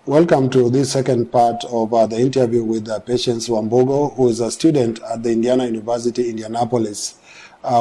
Welcome to this second part of the interview with Patience Wambugu, who is a student at the Indiana University, Indianapolis.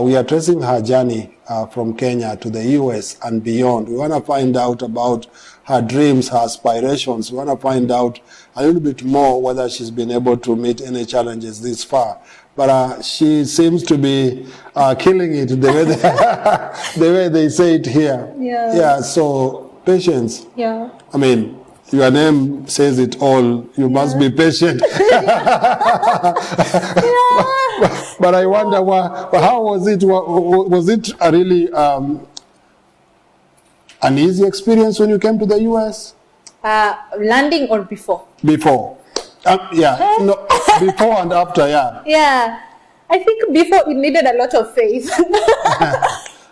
We are tracing her journey from Kenya to the US and beyond. We want to find out about her dreams, her aspirations. We want to find out a little bit more whether she's been able to meet any challenges this far. But she seems to be killing it the way they, the way they say it here. Yeah. So, Patience. Yeah. I mean, your name says it all. You must be patient. But I wonder, how was it? Was it a really an easy experience when you came to the US? Landing or before? Before. No, before and after, yeah. Yeah. I think before it needed a lot of faith.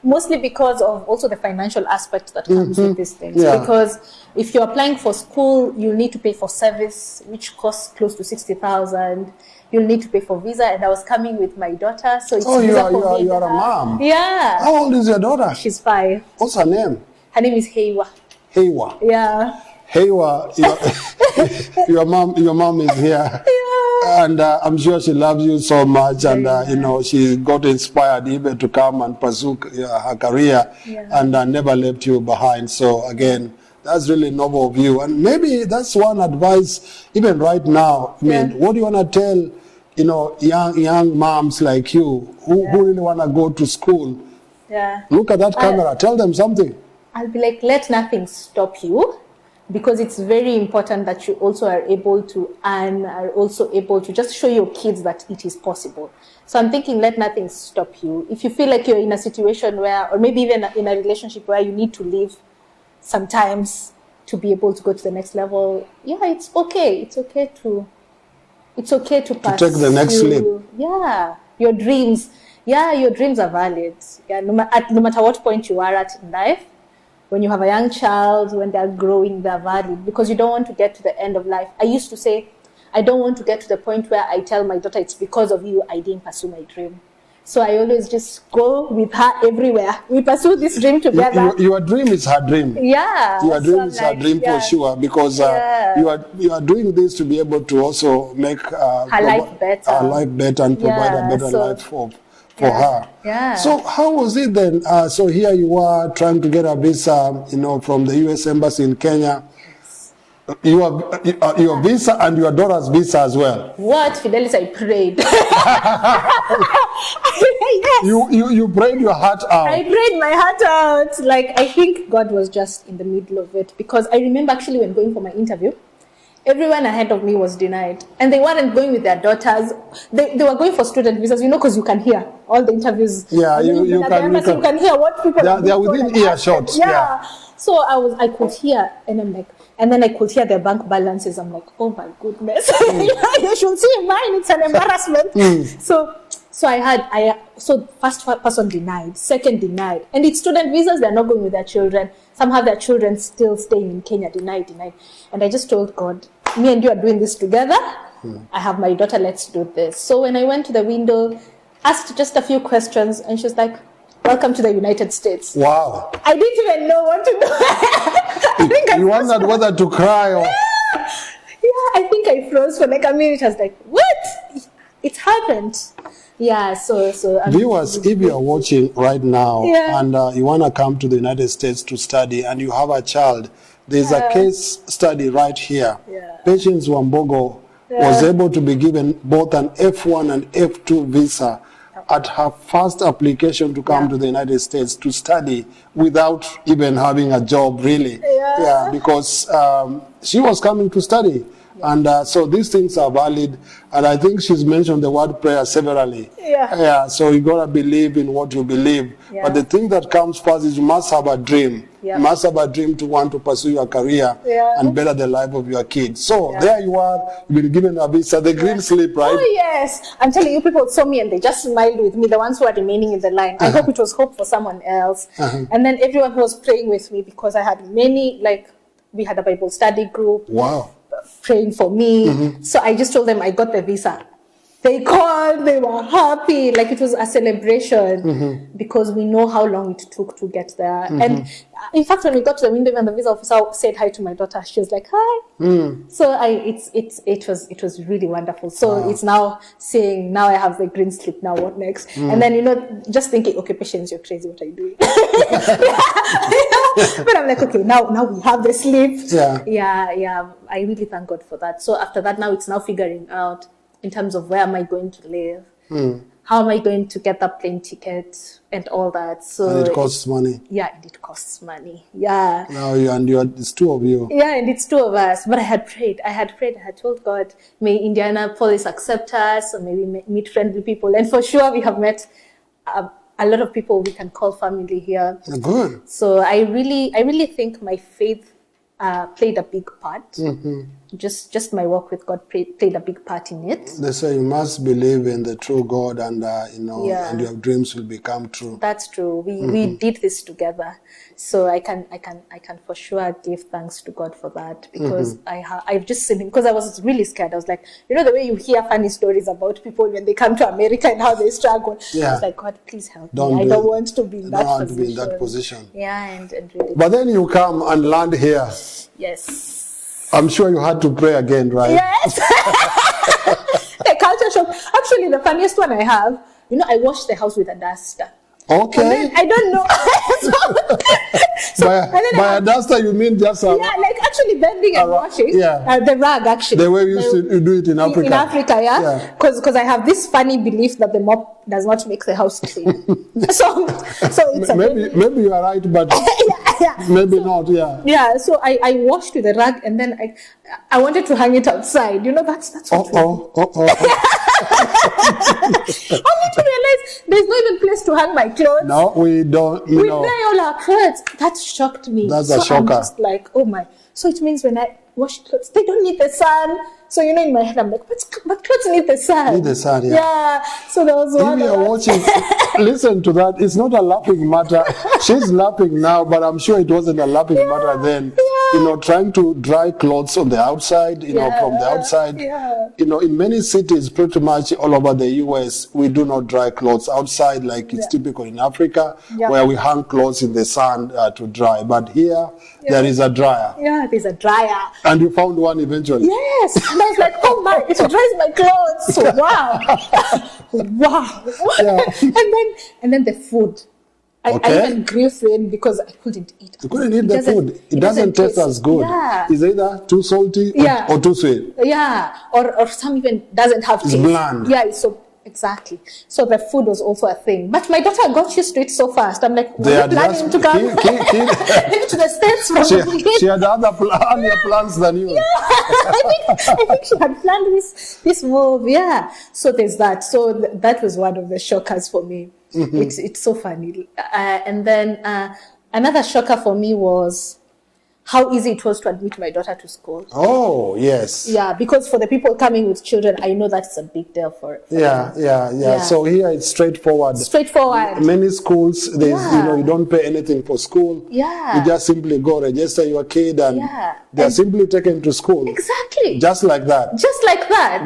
Mostly because of also the financial aspect that comes with these things. Yeah. Because if you're applying for school, you'll need to pay for service, which costs close to 60,000. You'll need to pay for visa, and I was coming with my daughter, so it's you are a mom. Yeah. How old is your daughter? She's 5. What's her name? Her name is Heiwa. Heiwa. Yeah. Heiwa, your mom is here. Yeah. And I'm sure she loves you so much, and you know, she got inspired even to come and pursue her career, and never left you behind. So again, that's really noble of you. And maybe that's one advice, even right now. I mean, what do you want to tell, you know, young moms like you who really want to go to school? Yeah. Look at that camera. Tell them something. I'll be like, let nothing stop you. Because it's very important that you also are able to earn, are also able to just show your kids that it is possible. So I'm thinking, let nothing stop you. If you feel like you're in a situation where, or maybe even in a relationship where you need to leave sometimes to be able to go to the next level, it's okay. It's okay to pass. To take the next leap. Yeah, your dreams. Yeah, your dreams are valid. Yeah, no matter what point you are at in life. When you have a young child, when they're growing, they're valid, because you don't want to get to the end of life. I used to say, I don't want to get to the point where I tell my daughter, it's because of you I didn't pursue my dream. So I always just go with her everywhere. We pursue this dream together. Your dream is her dream. Yeah. Your dream is her dream for sure, because you are doing this to be able to also make her life better. Her life better and provide a better life for her. Yeah. So how was it then? So here you are trying to get a visa, you know, from the U.S. Embassy in Kenya. Yes. Your visa and your daughter's visa as well. What, Fidelis? I prayed. Yes. You prayed your heart out. I prayed my heart out. Like, I think God was just in the middle of it, because I remember actually when going for my interview, everyone ahead of me was denied. And they weren't going with their daughters. They were going for student visas, you know, because you can hear all the interviews. Yeah, you can hear what people are doing. They are within earshot. Yeah. So I could hear, and I'm like, and then I could hear their bank balances. I'm like, oh my goodness. You should see mine. It's an embarrassment. So first person denied, second denied. And it's student visas, they're not going with their children. Some have their children still staying in Kenya, denied. And I just told God, me and you are doing this together. I have my daughter, let's do this. So when I went to the window, asked just a few questions, and she was like, welcome to the United States. Wow. I didn't even know what to do. You wondered whether to cry or... Yeah, I think I froze for like a minute. I was like, what? It happened. Yeah, so viewers, if you are watching right now and you want to come to the United States to study and you have a child, there's a case study right here. Patience Wambugu was able to be given both an F1 and F2 visa at her first application to come to the United States to study without even having a job, really. Because she was coming to study. And so these things are valid. And I think she's mentioned the word prayer severally. So you got to believe in what you believe. But the thing that comes first is you must have a dream. You must have a dream to want to pursue your career and better the life of your kids. So there you are. You've been given a visa, the green slip, right? Oh, yes. I'm telling you, people saw me and they just smiled with me, the ones who are remaining in the line. I hope it was hope for someone else. And then everyone who was praying with me, because I had many, like, we had a Bible study group. Wow. Praying for me. So I just told them I got the visa. They called, they were happy, like it was a celebration because we know how long it took to get there. And in fact, when we got to the window and the visa officer said hi to my daughter, she was like, hi. So it was really wonderful. So it's now saying, now I have the green slip, now what next? And then, just thinking, okay, Patience, you're crazy, what are you doing? But I'm like, okay, now we have the slip. Yeah. I really thank God for that. So after that, now it's now figuring out in terms of where am I going to live, how am I going to get that plane ticket and all that. So and it costs money. Yeah, and it costs money. Yeah. Now it's two of you. Yeah, and it's two of us. But I had prayed. I had told God, may Indianapolis accept us, or maybe meet friendly people. And for sure, we have met a lot of people we can call family here. Good. So I really think my faith played a big part. Just my walk with God played a big part in it. They say you must believe in the true God, and and your dreams will become true. That's true. We did this together, so I can for sure give thanks to God for that, because I've just seen him, because I was really scared. I was like, the way you hear funny stories about people when they come to America and how they struggle. I was like, God, please help me. I don't want to be in that position. Yeah, and really. But then you come and land here. Yes. I'm sure you had to pray again, right? Yes. The culture shock. Actually, the funniest one I have, I washed the house with a duster. Okay. And then, I don't know. By a duster, you mean just a... Yeah, like actually bending and washing. Yeah. The rag, actually. The way we used to do it in Africa. In Africa, yeah. Because I have this funny belief that the mop does not make the house clean. so it's maybe you are right, but maybe not, yeah. Yeah, so I washed with the rag, and then I wanted to hang it outside. That's what only to realize there's no even place to hang my clothes. No, we don't. We dry all our clothes. That shocked me. That's a shocker. I'm just like, oh my. So it means when I wash clothes, they don't need the sun. So in my head, I'm like, but clothes need the sun. Need the sun, yeah. Yeah. So there was one. If you are watching, listen to that. It's not a laughing matter. She's laughing now, but I'm sure it wasn't a laughing matter then. Yeah. Trying to dry clothes on the outside, from the outside. Yeah. In many cities, pretty much all over the US, we do not dry clothes outside like it's typical in Africa, where we hang clothes in the sun to dry. But here, there is a dryer. Yeah, there's a dryer. And you found one eventually. Yes. And I was like, oh my, it dries my clothes. Wow. Wow. Yeah. And then the food. I even grew thin because I couldn't eat. You couldn't eat the food. It doesn't taste as good. Yeah. It's either too salty or too sweet. Yeah. Or some even doesn't have taste. It's bland. Yeah, exactly. So the food was also a thing. But my daughter got used to it so fast. I'm like, they are planning to come to the States from she had other plans than you. Yeah. I think she had planned this move. Yeah. So there's that. So that was one of the shockers for me. It's so funny. And then another shocker for me was how easy it was to admit my daughter to school. Oh, yes. Yeah, because for the people coming with children, I know that's a big deal for them. Yeah. So here it's straightforward. Many schools, you don't pay anything for school. Yeah. You just simply go register your kid and they're simply taken to school. Exactly. Just like that.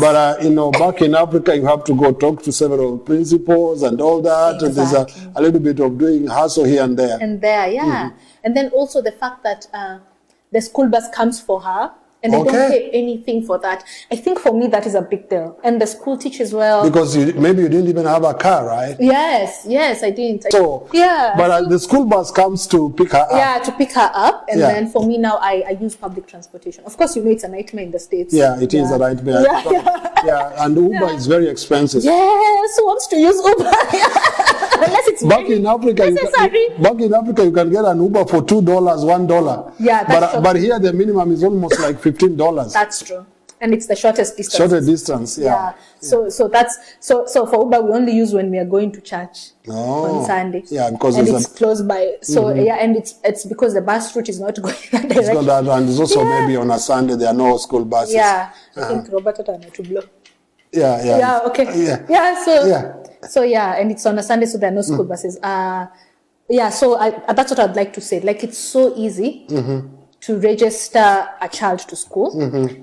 But, back in Africa, you have to go talk to several principals and all that. Exactly. And there's a little bit of doing hustle here and there. And then also the fact that the school bus comes for her and they don't pay anything for that. I think for me that is a big deal. And the school teaches well. Because maybe you didn't even have a car, right? Yes, I didn't. But the school bus comes to pick her up. Yeah, to pick her up. And then for me now, I use public transportation. Of course, it's a nightmare in the States. Yeah, it is a nightmare. And Uber is very expensive. Yes, who wants to use Uber? Unless it's back in Africa, you can get an Uber for $2, $1. Yeah, but here the minimum is almost like $15. That's true. And it's the shortest distance. Yeah. So for Uber we only use when we are going to church on Sunday. Yeah, because it's close by. So and it's because the bus route is not going that direction. It's not that, and it's also maybe on a Sunday there are no school buses. Yeah. I think Roberto to blow. Yeah. Okay. Yeah. So and it's on a Sunday, so there are no school buses. So that's what I'd like to say. Like, it's so easy to register a child to school.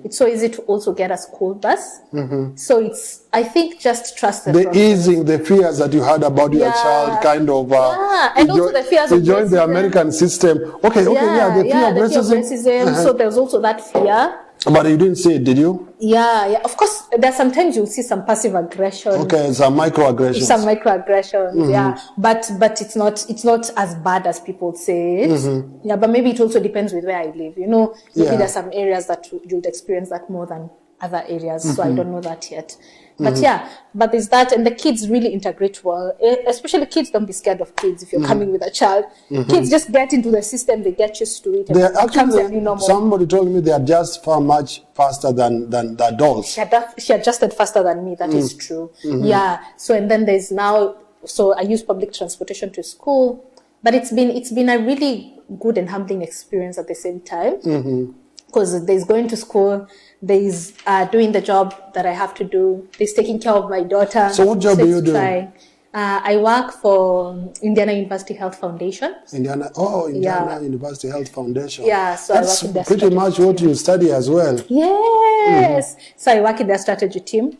It's so easy to also get a school bus. So it's, I think, just trust the process. Easing the fears that you had about your child, kind of. And also the fears of join the American system. The fear of racism. So there's also that fear. But you didn't see it, did you? Yeah. Of course, there's sometimes you'll see some passive aggression. Okay, some microaggressions. Some microaggressions, yeah. But it's not as bad as people say it. Yeah, but maybe it also depends with where I live. You know, maybe there's some areas that you'd experience that more than other areas. So I don't know that yet. But but there's that, and the kids really integrate well. Especially kids, don't be scared of kids if you're coming with a child. Kids just get into the system, they get used to it. They're actually, somebody told me they adjust far much faster than the adults. She adjusted faster than me, that is true. Yeah, so and then there's now, so I use public transportation to school, but it's been a really good and humbling experience at the same time. Because there's going to school, there's doing the job that I have to do, there's taking care of my daughter. So what job do you do? I work for Indiana University Health Foundation. Indiana University Health Foundation. Yeah, so that's I work in pretty much what you study as well. Yes. So I work in their strategy team.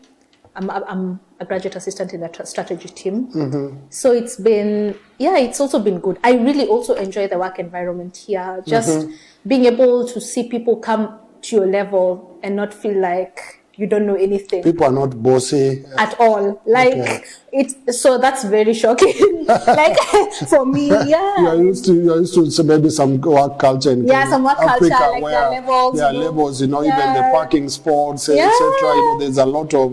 I'm a graduate assistant in the strategy team. So it's been, it's also been good. I really also enjoy the work environment here. Just being able to see people come to your level and not feel like you don't know anything. People are not bossy at all. Like so that's very shocking. Like for me, You are used to maybe some work culture in some work Africa, culture, like where their levels. There are levels, even the parking spots, etc. There's a lot of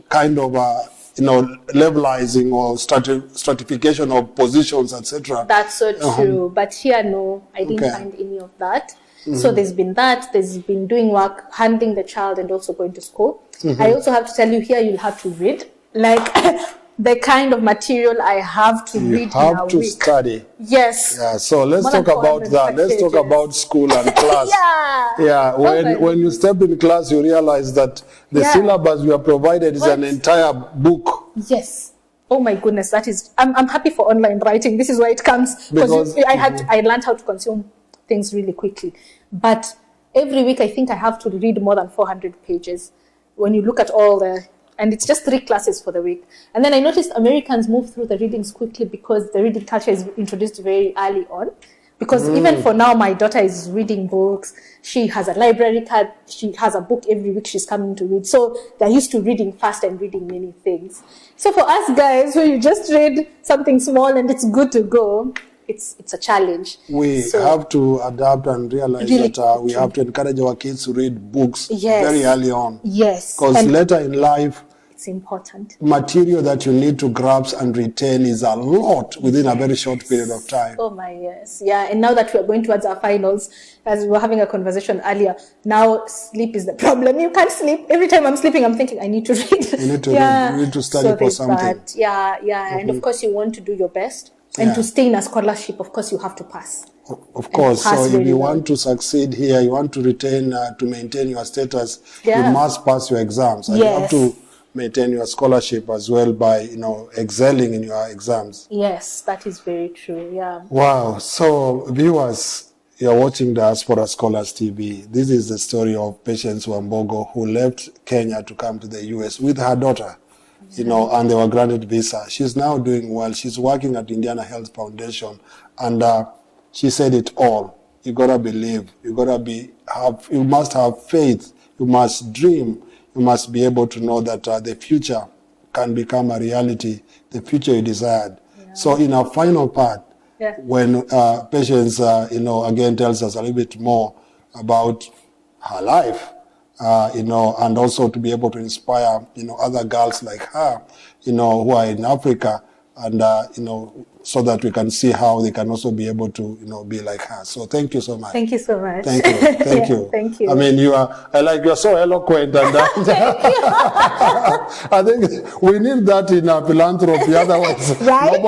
kind of levelizing or stratification of positions, etc. That's so true. But here, no, I didn't find any of that. So there's been that. There's been doing work, handling the child, and also going to school. I also have to tell you, here you'll have to read. Like the kind of material I have to read in a week. You have to study. Yes. Yeah. So let's talk about that. Let's talk about school and class. When you step in class, you realize that the syllabus you are provided is an entire book. Yes. Oh my goodness, that is. I'm happy for online writing. This is where it comes, because I learned how to consume things really quickly. But every week I think I have to read more than 400 pages. When you look at all the, and it's just 3 classes for the week. And then I noticed Americans move through the readings quickly because the reading culture is introduced very early on. Because even for now, my daughter is reading books. She has a library card. She has a book every week she's coming to read. So they're used to reading fast and reading many things. So for us guys, who you just read something small and it's good to go, it's a challenge. We have to adapt and realize that we have to encourage our kids to read books very early on. Yes. Because later in life, it's important. Material that you need to grasp and retain is a lot within a very short period of time. Oh my, yes. Yeah, and now that we are going towards our finals, as we were having a conversation earlier, now sleep is the problem. You can't sleep. Every time I'm sleeping, I'm thinking, I need to read. You need to read. You need to study for something. That. And of course you want to do your best. And to stay in a scholarship, of course, you have to pass. Of course. So if you want to succeed here, you want to retain, to maintain your status, you must pass your exams. And you have to maintain your scholarship as well by, excelling in your exams. Yes, that is very true. Yeah. Wow. So viewers, you're watching Diaspora Scholars TV. This is the story of Patience Wambugu, who left Kenya to come to the US with her daughter. And they were granted visa. She's now doing well. She's working at Indiana Health Foundation, and she said it all. You gotta believe. You must have faith. You must dream. You must be able to know that the future can become a reality. The future you desired. Yeah. So in our final part, when Patience, again tells us a little bit more about her life. And also to be able to inspire, other girls like her, who are in Africa, and, so that we can see how they can also be able to, be like her. So thank you so much. Thank you so much. Thank you. Thank you. Thank you. I mean, you're so eloquent, and I think we need that in our philanthropy. Otherwise, right? Nobody